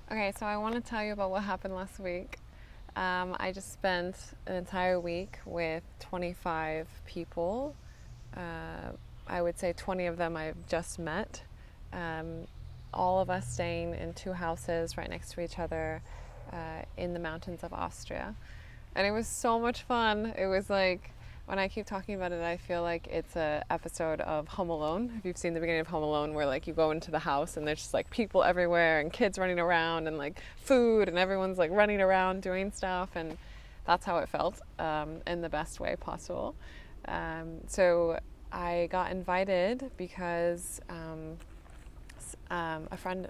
Okay, so I want to tell you about what happened last week. I just spent an entire week with 25 people. Uh, I would say 20 of them I've just met. Um, all of us staying in two houses right next to each other in the mountains of Austria. And it was so much fun. It was like, when I keep talking about it, I feel like it's a episode of Home Alone. If you've seen the beginning of Home Alone, where like you go into the house and there's just like people everywhere and kids running around and like food and everyone's like running around doing stuff, and that's how it felt in the best way possible. So I got invited because a friend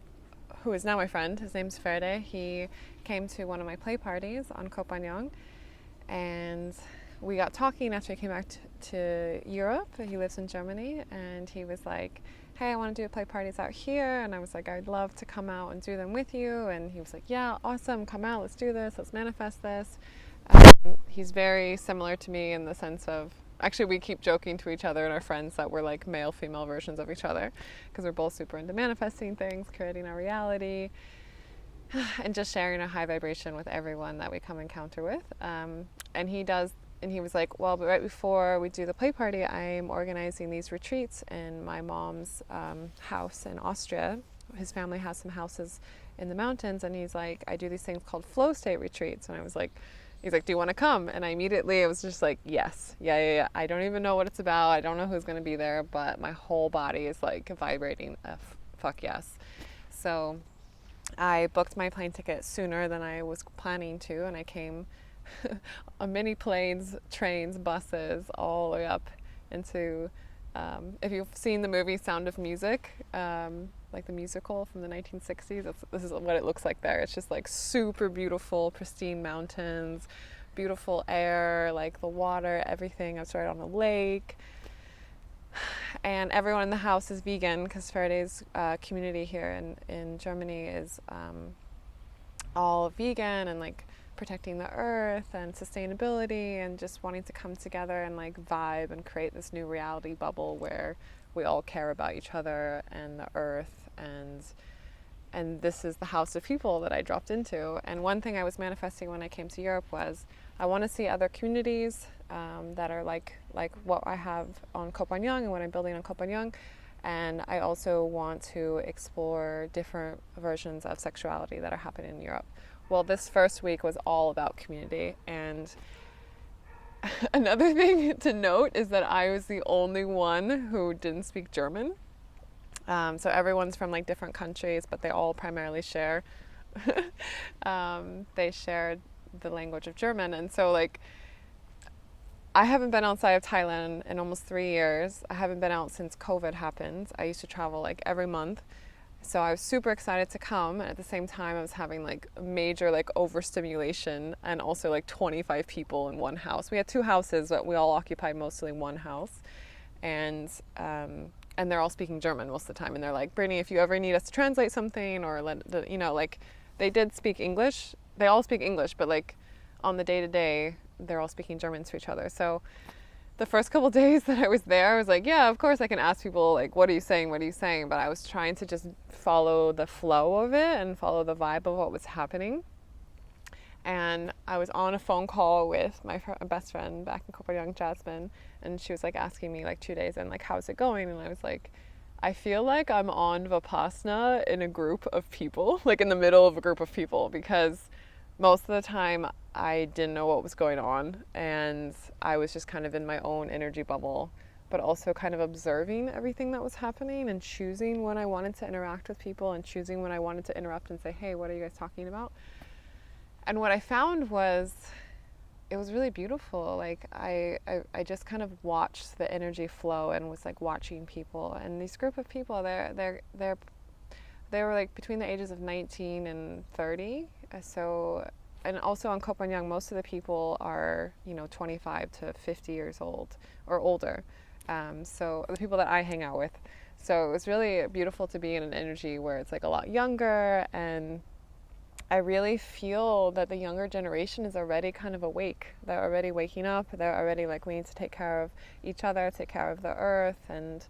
who is now my friend, his name's Ferde, he came to one of my play parties on Copenhagen, and we got talking after he came back to Europe. He lives in Germany, and he was like, hey, I want to do play parties out here. And I was like, I'd love to come out and do them with you. And he was like, yeah, awesome, come out, let's do this, let's manifest this. He's very similar to me in the sense of, actually we keep joking to each other and our friends that we're like male female versions of each other, because we're both super into manifesting things, creating our reality, and just sharing a high vibration with everyone that we come encounter with. And he was like, well, but right before we do the play party, I'm organizing these retreats in my mom's house in Austria. His family has some houses in the mountains, and he's like, I do these things called flow state retreats. And I was like, he's like, do you want to come? And I was just like, yes, yeah. I don't even know what it's about. I don't know who's going to be there, but my whole body is like vibrating. Fuck yes. So I booked my plane ticket sooner than I was planning to, and I came on many planes, trains, buses, all the way up into, if you've seen the movie Sound of Music, like the musical from the 1960s, this is what it looks like there. It's just like super beautiful, pristine mountains, beautiful air, like the water, everything. I was right on a lake. And everyone in the house is vegan, because Faraday's community here in Germany is all vegan, and like protecting the earth and sustainability and just wanting to come together and like vibe and create this new reality bubble where we all care about each other and the earth, and this is the house of people that I dropped into. And one thing I was manifesting when I came to Europe was I want to see other communities that are like what I have on Copenhagen and what I'm building on Copenhagen. And I also want to explore different versions of sexuality that are happening in Europe. Well, this first week was all about community. And another thing to note is that I was the only one who didn't speak German. So everyone's from like different countries, but they all primarily share. They shared the language of German. And so like, I haven't been outside of Thailand in almost 3 years. I haven't been out since COVID happened. I used to travel like every month. So I was super excited to come, and at the same time I was having like major like overstimulation, and also like 25 people in one house. We had two houses, but we all occupied mostly one house, and they're all speaking German most of the time. And they're like, Brittany, if you ever need us to translate something, or like they did speak English. They all speak English, but like on the day to day, they're all speaking German to each other. So the first couple days that I was there, I was like, yeah, of course I can ask people, like, what are you saying? What are you saying? But I was trying to just follow the flow of it and follow the vibe of what was happening. And I was on a phone call with my best friend back in Copenhagen, Jasmine, and she was like asking me like 2 days in, like, how's it going? And I was like, I feel like I'm on Vipassana in a group of people, like in the middle of a group of people, because most of the time I didn't know what was going on, and I was just kind of in my own energy bubble, but also kind of observing everything that was happening and choosing when I wanted to interact with people and choosing when I wanted to interrupt and say, hey, what are you guys talking about? And what I found was it was really beautiful. Like I just kind of watched the energy flow and was like watching people, and this group of people, they were like between the ages of 19 and 30. So, and also on Copenhagen, most of the people are, 25 to 50 years old or older. So the people that I hang out with. So it was really beautiful to be in an energy where it's like a lot younger, and I really feel that the younger generation is already kind of awake. They're already waking up. They're already like, we need to take care of each other, take care of the earth. And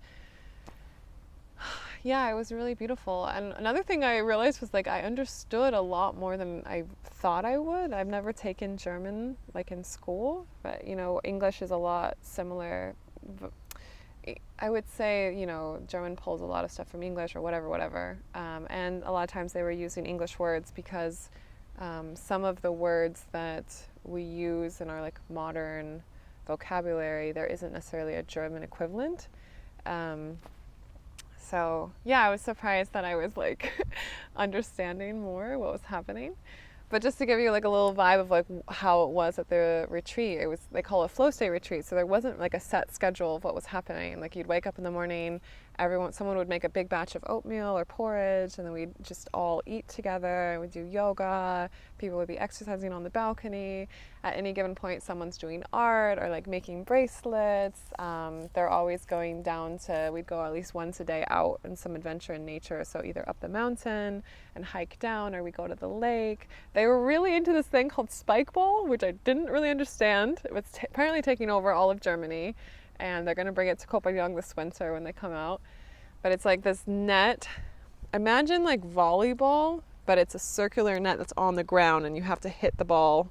Yeah, it was really beautiful. And another thing I realized was like I understood a lot more than I thought I would. I've never taken German like in school, but you know, English is a lot similar. I would say, you know, German pulls a lot of stuff from English or whatever. And a lot of times they were using English words because some of the words that we use in our like modern vocabulary, there isn't necessarily a German equivalent. So yeah, I was surprised that I was like understanding more what was happening. But just to give you like a little vibe of like how it was at the retreat, it was, they call it a flow state retreat. So there wasn't like a set schedule of what was happening. Like you'd wake up in the morning, someone would make a big batch of oatmeal or porridge, and then we'd just all eat together and we'd do yoga. People would be exercising on the balcony. At any given point, someone's doing art or like making bracelets. They're always going down to, we'd go at least once a day out in some adventure in nature. So either up the mountain and hike down, or we go to the lake. They were really into this thing called Spikeball, which I didn't really understand. It was apparently taking over all of Germany, and they're going to bring it to Copenhagen this winter when they come out. But it's like this net. Imagine like volleyball, but it's a circular net that's on the ground, and you have to hit the ball,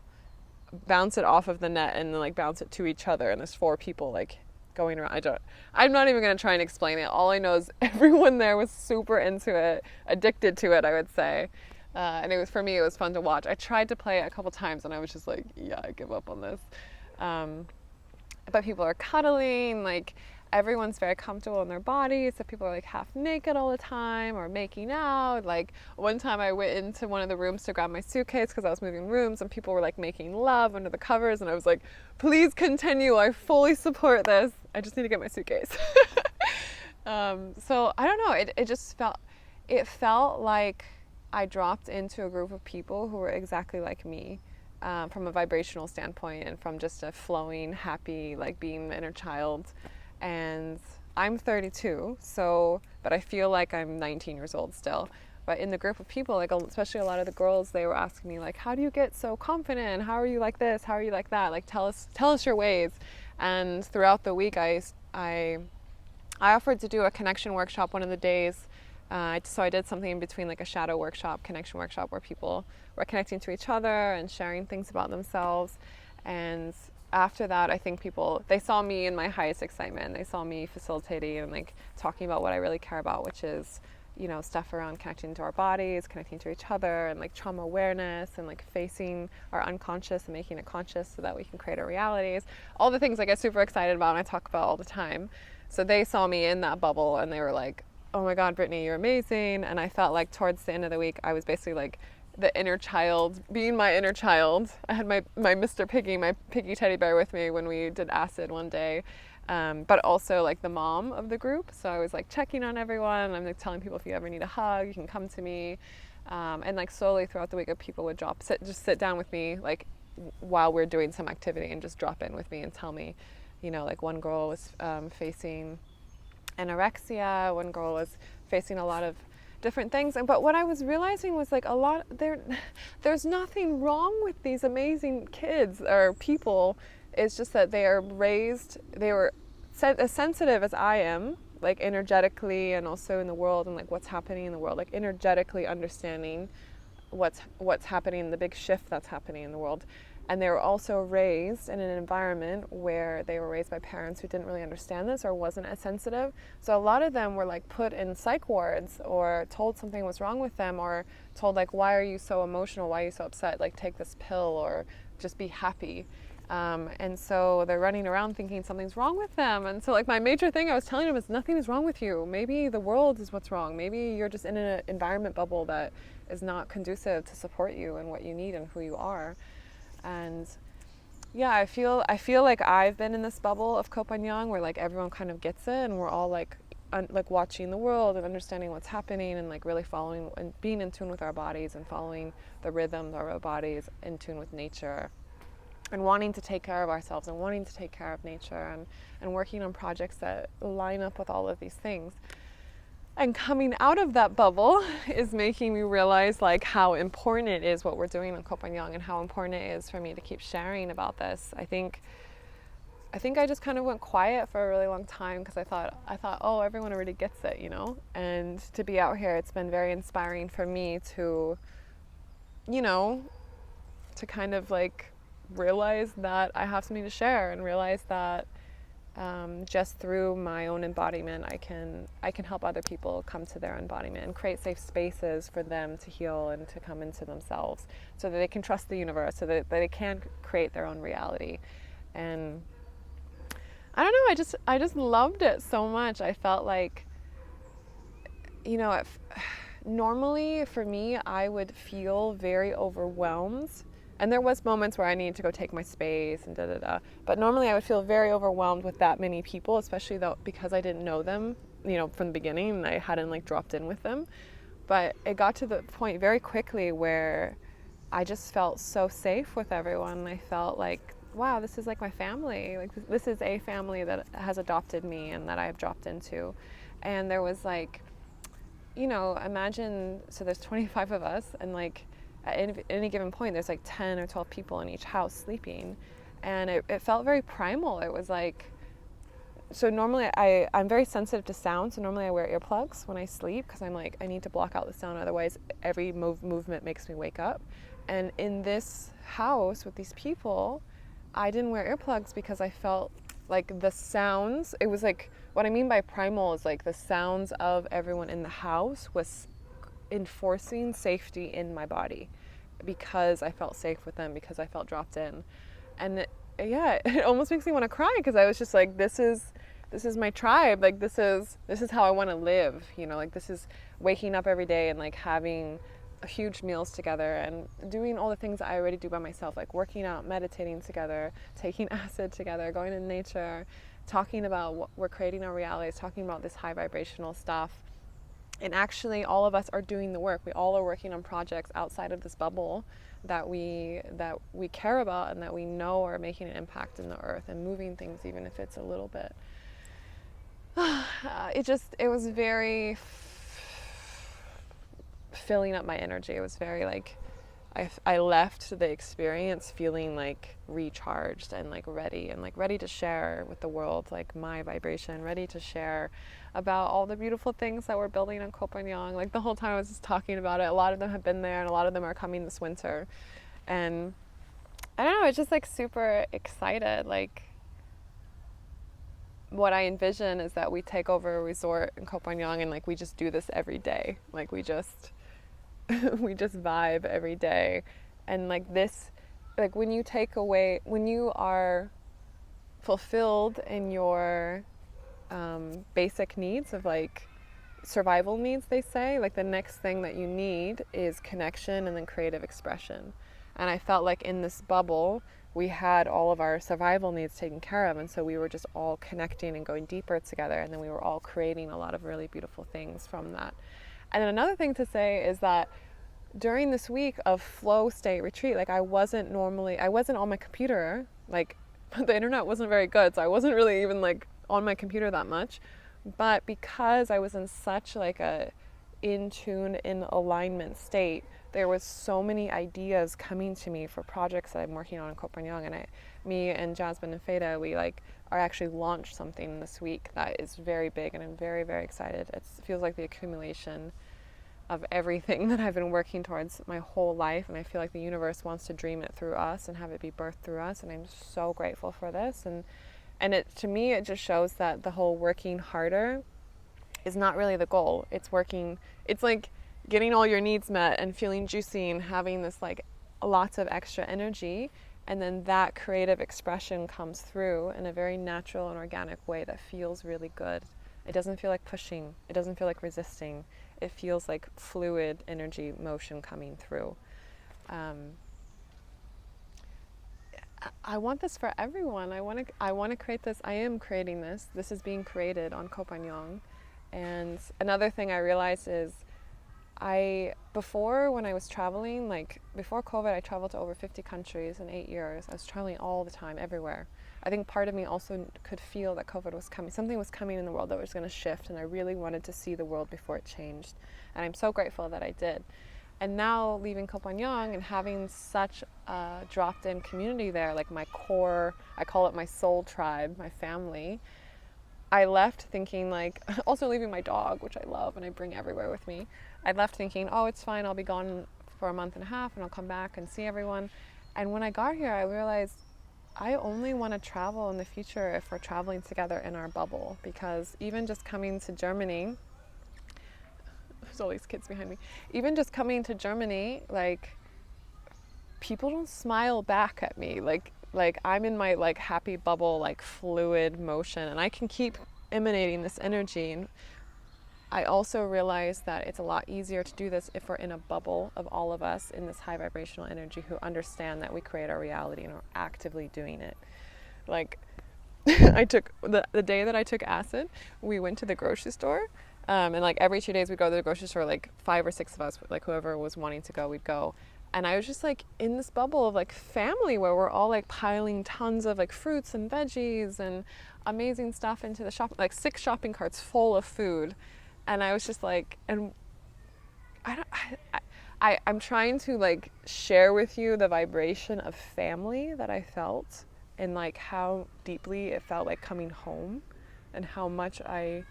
bounce it off of the net, and then like bounce it to each other. And there's 4 people like going around. I'm not even going to try and explain it. All I know is everyone there was super into it, addicted to it, I would say. And it was, for me, it was fun to watch. I tried to play it a couple times and I was just like, yeah, I give up on this. But people are cuddling, like everyone's very comfortable in their bodies. So people are like half naked all the time or making out. Like one time I went into one of the rooms to grab my suitcase because I was moving rooms, and people were like making love under the covers. And I was like, please continue. I fully support this. I just need to get my suitcase. So I don't know. It felt like I dropped into a group of people who were exactly like me, from a vibrational standpoint and from just a flowing, happy, like being the inner child. And I'm 32, but I feel like I'm 19 years old still. But in the group of people, like especially a lot of the girls, they were asking me like, how do you get so confident? How are you like this? How are you like that? Like tell us your ways. And throughout the week, I offered to do a connection workshop one of the days. So I did something in between, like a shadow workshop, connection workshop, where people were connecting to each other and sharing things about themselves. And after that, I think they saw me in my highest excitement. They saw me facilitating and like talking about what I really care about, which is, you know, stuff around connecting to our bodies, connecting to each other, and like trauma awareness, and like facing our unconscious and making it conscious so that we can create our realities. All the things I get super excited about and I talk about all the time. So they saw me in that bubble and they were like, oh my God, Brittany, you're amazing. And I felt like towards the end of the week, I was basically like the inner child, being my inner child. I had my Mr. Piggy, my piggy teddy bear with me when we did acid one day, but also like the mom of the group. So I was like checking on everyone. I'm like telling people, if you ever need a hug, you can come to me. And like slowly throughout the week, people would just sit down with me, like while we're doing some activity, and just drop in with me and tell me, you know, like one girl was facing anorexia, one girl was facing a lot of different things. But what I was realizing was like there's nothing wrong with these amazing kids or people. It's just that they were as sensitive as I am, like energetically, and also in the world, and like what's happening in the world, like energetically understanding what's happening, the big shift that's happening in the world. And they were also raised in an environment where they were raised by parents who didn't really understand this or wasn't as sensitive. So a lot of them were like put in psych wards or told something was wrong with them, or told like, why are you so emotional? Why are you so upset? Like take this pill or just be happy. And so they're running around thinking something's wrong with them. And so like my major thing I was telling them is nothing is wrong with you. Maybe the world is what's wrong. Maybe you're just in an environment bubble that is not conducive to support you and what you need and who you are. And yeah, I feel like I've been in this bubble of Copenhagen where like everyone kind of gets it, and we're all like watching the world and understanding what's happening, and like really following and being in tune with our bodies and following the rhythms of our bodies, in tune with nature, and wanting to take care of ourselves and wanting to take care of nature, and working on projects that line up with all of these things. And coming out of that bubble is making me realize like how important it is what we're doing in Copenhagen, and how important it is for me to keep sharing about this. I think I think I just kind of went quiet for a really long time because I thought, oh, everyone already gets it, you know? And to be out here, it's been very inspiring for me to, you know, to kind of like realize that I have something to share, and realize that just through my own embodiment, I can help other people come to their embodiment and create safe spaces for them to heal and to come into themselves, so that they can trust the universe, so that they can create their own reality. And I don't know, I just loved it so much. I felt like, you know, normally for me, I would feel very overwhelmed. And there was moments where I needed to go take my space and da-da-da. But normally I would feel very overwhelmed with that many people, especially though because I didn't know them, you know, from the beginning, and I hadn't like dropped in with them. But it got to the point very quickly where I just felt so safe with everyone. I felt like, wow, this is like my family. Like this is a family that has adopted me and that I've dropped into. And there was like, you know, imagine, so there's 25 of us, and like at any given point there's like 10 or 12 people in each house sleeping. And it felt very primal. It was like, so normally I'm very sensitive to sound, so normally I wear earplugs when I sleep because I'm like, I need to block out the sound, otherwise every movement makes me wake up. And in this house with these people, I didn't wear earplugs because I felt like the sounds, it was like, what I mean by primal is like the sounds of everyone in the house was enforcing safety in my body, because I felt safe with them, because I felt dropped in. And it almost makes me want to cry, because I was just like, this is my tribe. Like this is how I want to live, you know, like this is waking up every day and like having huge meals together and doing all the things I already do by myself, like working out, meditating together, taking acid together, going to nature, talking about what we're creating our realities, talking about this high vibrational stuff. And actually all of us are doing the work. We all are working on projects outside of this bubble that we care about and that we know are making an impact in the earth and moving things, even if it's a little bit. It was very filling up my energy. It was very like, I left the experience feeling like recharged and like ready to share with the world, like my vibration, ready to share about all the beautiful things that we're building on Koh Phangan. Like the whole time I was just talking about it. A lot of them have been there and a lot of them are coming this winter. And I don't know, it's just like super excited. Like what I envision is that we take over a resort in Koh Phangan and like we just do this every day. Like we just vibe every day. And like this, like when you are fulfilled in your basic needs of like survival needs, they say, like the next thing that you need is connection and then creative expression. And I felt like in this bubble we had all of our survival needs taken care of, and so we were just all connecting and going deeper together, and then we were all creating a lot of really beautiful things from that. And then another thing to say is that during this week of flow state retreat, like I wasn't on my computer, like the internet wasn't very good, so I wasn't really even like on my computer that much. But because I was in such like a in tune, in alignment state, there was so many ideas coming to me for projects that I'm working on in Koh Phangan. And me and Jasmine and Feda, we like are actually launched something this week that is very big, and I'm very, very excited. It feels like the accumulation of everything that I've been working towards my whole life, and I feel like the universe wants to dream it through us and have it be birthed through us, and I'm so grateful for this. And it, to me, it just shows that the whole working harder is not really the goal. It's like getting all your needs met and feeling juicy and having this like lots of extra energy, and then that creative expression comes through in a very natural and organic way that feels really good. It doesn't feel like pushing. It doesn't feel like resisting. It feels like fluid energy motion coming through. I want this for everyone. I want to create this. I am creating this. This is being created on Koh Phangan. And another thing I realized is before when I was traveling, like before COVID, I traveled to over 50 countries in 8 years. I was traveling all the time, everywhere. I think part of me also could feel that COVID was coming. Something was coming in the world that was going to shift, and I really wanted to see the world before it changed. And I'm so grateful that I did. And now leaving Kopanjang and having such a dropped in community there, like my core, I call it my soul tribe, my family. I left thinking like, also leaving my dog, which I love and I bring everywhere with me. I left thinking, oh, it's fine, I'll be gone for a month and a half and I'll come back and see everyone. And when I got here, I realized I only want to travel in the future if we're traveling together in our bubble, because even just coming to Germany, there's all these kids behind me, even just coming to Germany, like people don't smile back at me. Like I'm in my like happy bubble, like fluid motion, and I can keep emanating this energy. And I also realize that it's a lot easier to do this if we're in a bubble of all of us in this high vibrational energy who understand that we create our reality and are actively doing it. Like I took the day that I took acid, we went to the grocery store, and like every 2 days we'd go to the grocery store, like 5 or 6 of us, like whoever was wanting to go, we'd go. And I was just like in this bubble of like family where we're all like piling tons of like fruits and veggies and amazing stuff into the shop, like 6 shopping carts full of food. And I was just like, and I'm trying to like share with you the vibration of family that I felt, and like how deeply it felt like coming home, and how much I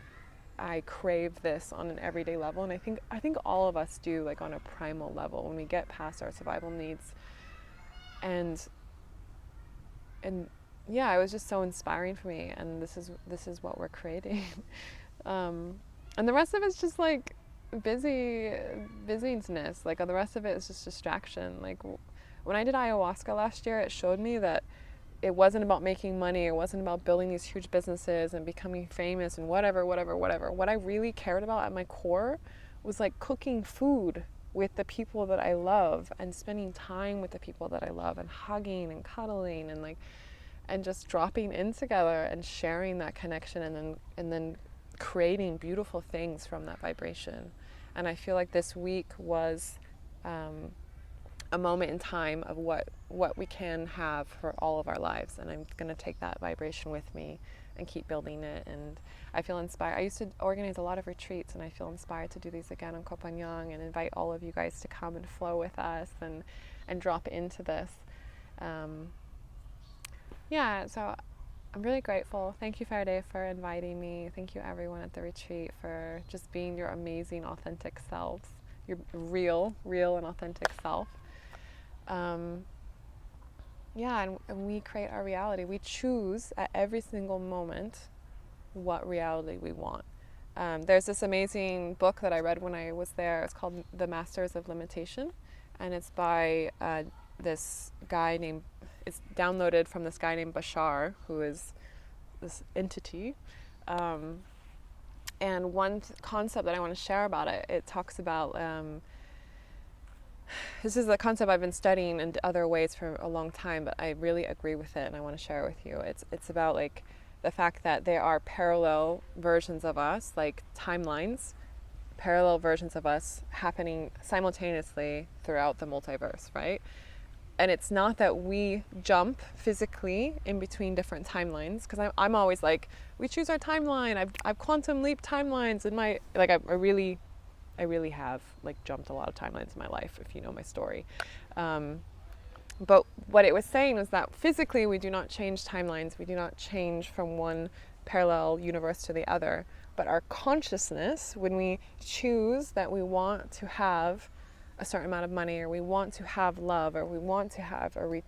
crave this on an everyday level. And I think all of us do, like on a primal level, when we get past our survival needs. And yeah, it was just so inspiring for me, and this is what we're creating. And the rest of it's just like busyness. Like the rest of it is just distraction. Like when I did ayahuasca last year, it showed me that it wasn't about making money. It wasn't about building these huge businesses and becoming famous and whatever. What I really cared about at my core was like cooking food with the people that I love, and spending time with the people that I love, and hugging and cuddling, and like, and just dropping in together and sharing that connection, and then creating beautiful things from that vibration. And I feel like this week was a moment in time of what we can have for all of our lives, and I'm going to take that vibration with me and keep building it. And I feel inspired. I used to organize a lot of retreats, and I feel inspired to do these again on Kopanjang and invite all of you guys to come and flow with us and drop into this. Yeah, so I'm really grateful. Thank you, Faraday, for inviting me. Thank you, everyone at the retreat, for just being your amazing, authentic selves, your real and authentic self. Yeah, and we create our reality. We choose at every single moment what reality we want. There's this amazing book that I read when I was there. It's called The Masters of Limitation, and it's by this guy named, it's downloaded from this guy named Bashar, who is this entity. And one concept that I want to share about it, it talks about, this is a concept I've been studying in other ways for a long time, but I really agree with it and I want to share it with you. It's about like the fact that there are parallel versions of us, like timelines, parallel versions of us happening simultaneously throughout the multiverse, right? And it's not that we jump physically in between different timelines, because I'm always like, we choose our timeline. I've quantum leap timelines in my, like I really have like jumped a lot of timelines in my life, if you know my story. But what it was saying was that physically we do not change timelines. We do not change from one parallel universe to the other. But our consciousness, when we choose that we want to have a certain amount of money, or we want to have love, or we want to have, or we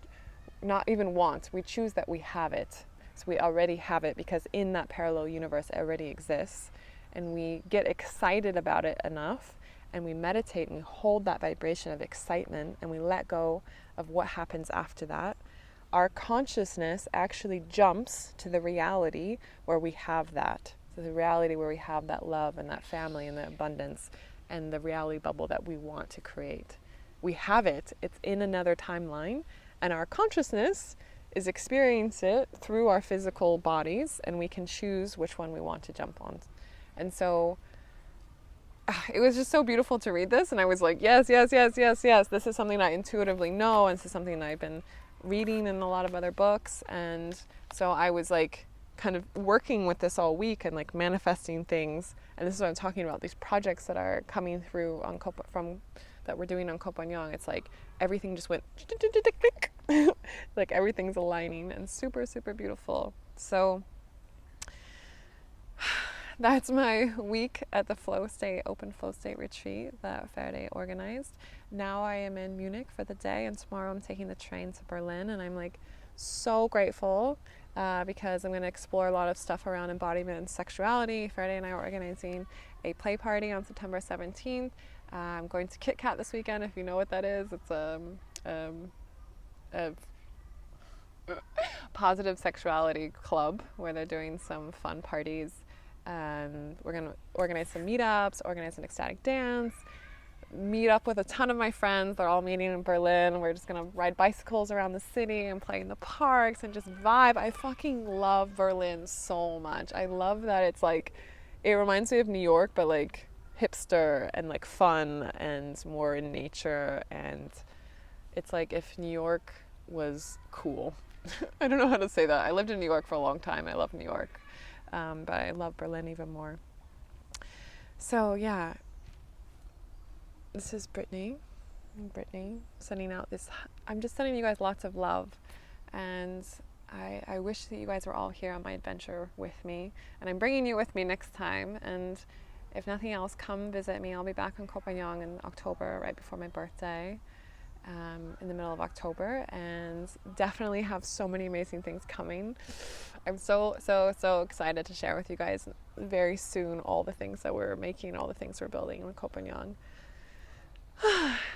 not even want, we choose that we have it. So we already have it, because in that parallel universe it already exists. And we get excited about it enough, and we meditate and we hold that vibration of excitement, and we let go of what happens after that. Our consciousness actually jumps to the reality where we have that. So the reality where we have that love and that family and that abundance and the reality bubble that we want to create. We have it. It's in another timeline, and our consciousness is experiencing it through our physical bodies, and we can choose which one we want to jump on. And so it was just so beautiful to read this, and I was like, yes. This is something I intuitively know, and this is something that I've been reading in a lot of other books. And so I was like kind of working with this all week and like manifesting things. And this is what I'm talking about, these projects that are coming through on from that we're doing on Koh Phangan, it's like everything just went like everything's aligning and super, super beautiful. So that's my week at the Flow State, Open Flow State retreat that Faraday organized. Now I am in Munich for the day, and tomorrow I'm taking the train to Berlin, and I'm like so grateful because I'm going to explore a lot of stuff around embodiment and sexuality. Faraday and I are organizing a play party on September 17th. I'm going to Kit Kat this weekend, if you know what that is. It's a positive sexuality club where they're doing some fun parties. We're going to organize some meetups, organize an ecstatic dance, meet up with a ton of my friends. They're all meeting in Berlin. We're just going to ride bicycles around the city and play in the parks and just vibe. I fucking love Berlin so much. I love that it's like, it reminds me of New York, but like hipster and like fun and more in nature. And it's like if New York was cool. I don't know how to say that. I lived in New York for a long time. I love New York. But I love Berlin even more. So yeah, this is Brittany, sending out this, I'm just sending you guys lots of love, and I wish that you guys were all here on my adventure with me, and I'm bringing you with me next time. And if nothing else, come visit me. I'll be back on Koh Phangan in October, right before my birthday, in the middle of October, and definitely have so many amazing things coming. I'm so excited to share with you guys very soon all the things that we're making, all the things we're building in Koh Phangan.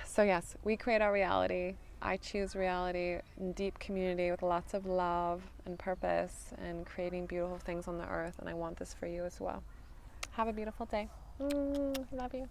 So yes, we create our reality. I choose reality in deep community with lots of love and purpose and creating beautiful things on the earth, and I want this for you as well. Have a beautiful day. Love you.